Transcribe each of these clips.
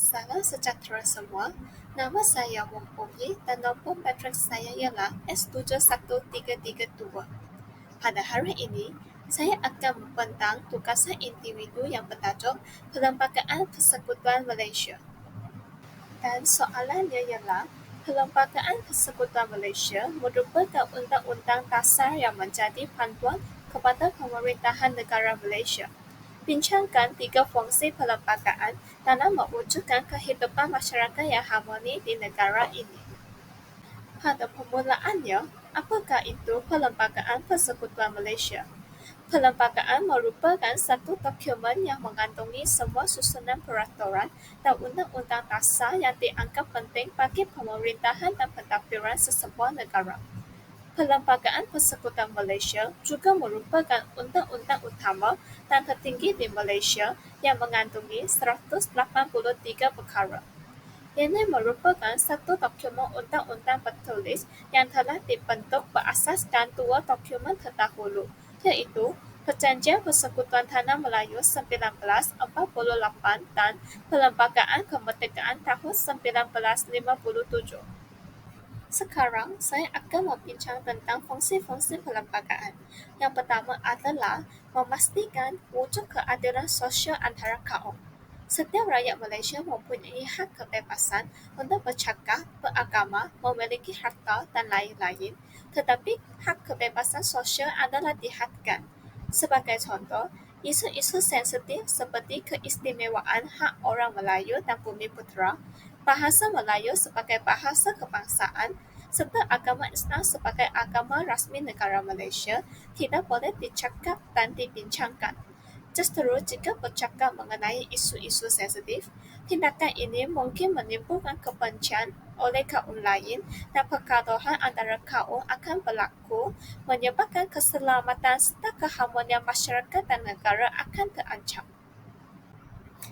Salam sejahtera semua. Nama saya Wong Pongyi dan nombor matrik saya ialah S71332. Pada hari ini, saya akan membentang tugasan individu yang bertajuk Perlembagaan Persekutuan Malaysia. Dan soalannya ialah, Perlembagaan Persekutuan Malaysia merupakan undang-undang dasar yang menjadi panduan kepada pemerintahan negara Malaysia. Bincangkan 3 fungsi perlembagaan dalam mewujudkan kehidupan masyarakat yang harmoni di negara ini. Pada permulaannya, apakah itu Perlembagaan Persekutuan Malaysia? Perlembagaan merupakan satu dokumen yang mengandungi semua susunan peraturan dan undang-undang dasar yang dianggap penting bagi pemerintahan dan pentadbiran sesebuah negara. Perlembagaan Persekutuan Malaysia juga merupakan undang-undang utama dan tertinggi di Malaysia yang mengandungi 183 perkara. Ini merupakan satu dokumen undang-undang bertulis yang telah dibentuk berasaskan 2 dokumen terdahulu, iaitu Perjanjian Persekutuan Tanah Melayu 1948 dan Perlembagaan Kemerdekaan tahun 1957. Sekarang, saya akan membincang tentang fungsi-fungsi perlembagaan. Yang pertama adalah memastikan wujud keadilan sosial antara kaum. Setiap rakyat Malaysia mempunyai hak kebebasan untuk bercakap, beragama, memiliki harta dan lain-lain, tetapi hak kebebasan sosial adalah dihadkan. Sebagai contoh, isu-isu sensitif seperti keistimewaan hak orang Melayu dan Bumiputera, bahasa Melayu sebagai bahasa kebangsaan, serta agama Islam sebagai agama rasmi negara Malaysia tidak boleh dicakap dan dibincangkan. Justru jika bercakap mengenai isu-isu sensitif, tindakan ini mungkin menimbulkan kebencian oleh kaum lain dan pergaduhan antara kaum akan berlaku, menyebabkan keselamatan serta keharmonian masyarakat dan negara akan terancam.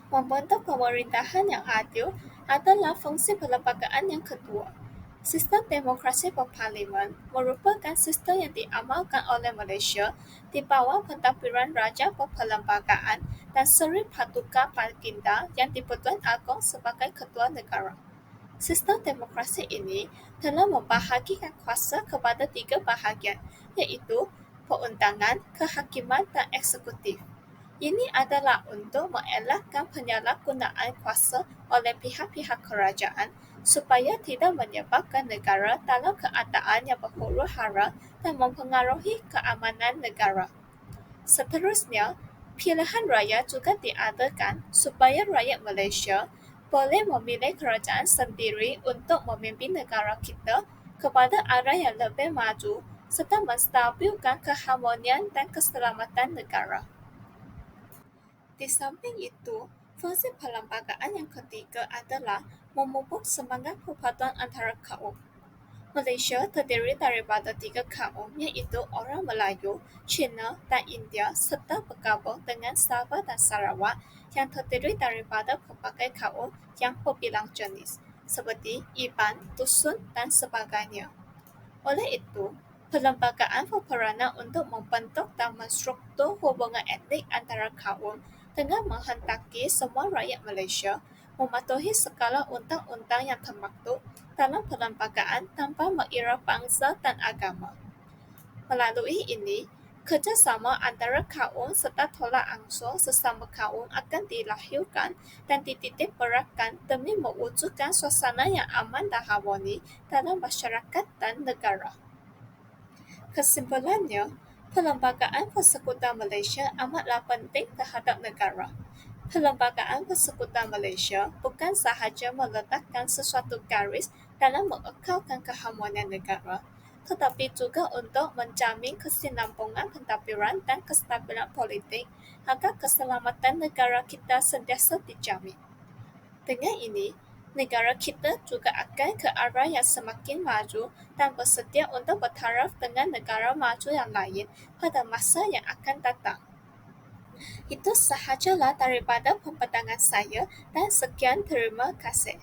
Membentuk pemerintahan yang adil adalah fungsi perlembagaan yang kedua. Sistem demokrasi berparlimen merupakan sistem yang diamalkan oleh Malaysia di bawah pentadbiran Raja Berperlembagaan dan Seri Paduka Baginda yang di-Pertuan Agong sebagai Ketua Negara. Sistem demokrasi ini telah membahagikan kuasa kepada 3 bahagian, iaitu perundangan, kehakiman dan eksekutif. Ini adalah untuk mengelakkan penyalahgunaan kuasa oleh pihak-pihak kerajaan supaya tidak menyebabkan negara dalam keadaan yang berhuru-hara dan mempengaruhi keamanan negara. Seterusnya, pilihan raya juga diadakan supaya rakyat Malaysia boleh memilih kerajaan sendiri untuk memimpin negara kita kepada arah yang lebih maju serta menstabilkan keharmonian dan keselamatan negara. Di samping itu, fungsi perlembagaan yang ketiga adalah memupuk semangat perpaduan antara kaum. Malaysia terdiri daripada 3 kaum, iaitu orang Melayu, Cina dan India serta bergabung dengan Sabah dan Sarawak yang terdiri daripada pelbagai kaum yang berbilang jenis, seperti Iban, Dusun dan sebagainya. Oleh itu, perlembagaan berperanan untuk membentuk dan menstruktur hubungan etnik antara kaum dengan menghendaki semua rakyat Malaysia mematuhi segala undang-undang yang termaktub dalam perlembagaan tanpa mengira bangsa dan agama. Melalui ini, kerjasama antara kaum serta tolak ansur sesama kaum akan dilahirkan dan dititik beratkan demi mewujudkan suasana yang aman dan harmoni dalam masyarakat dan negara. Kesimpulannya, Perlembagaan Persekutuan Malaysia amatlah penting terhadap negara. Perlembagaan Persekutuan Malaysia bukan sahaja meletakkan sesuatu garis dalam mengekalkan keharmonian negara, tetapi juga untuk menjamin kesinambungan pentadbiran dan kestabilan politik agar keselamatan negara kita sentiasa dijamin. Dengan ini, negara kita juga akan ke arah yang semakin maju dan bersedia untuk bertaraf dengan negara maju yang lain pada masa yang akan datang. Itu sahajalah daripada pembentangan saya dan sekian terima kasih.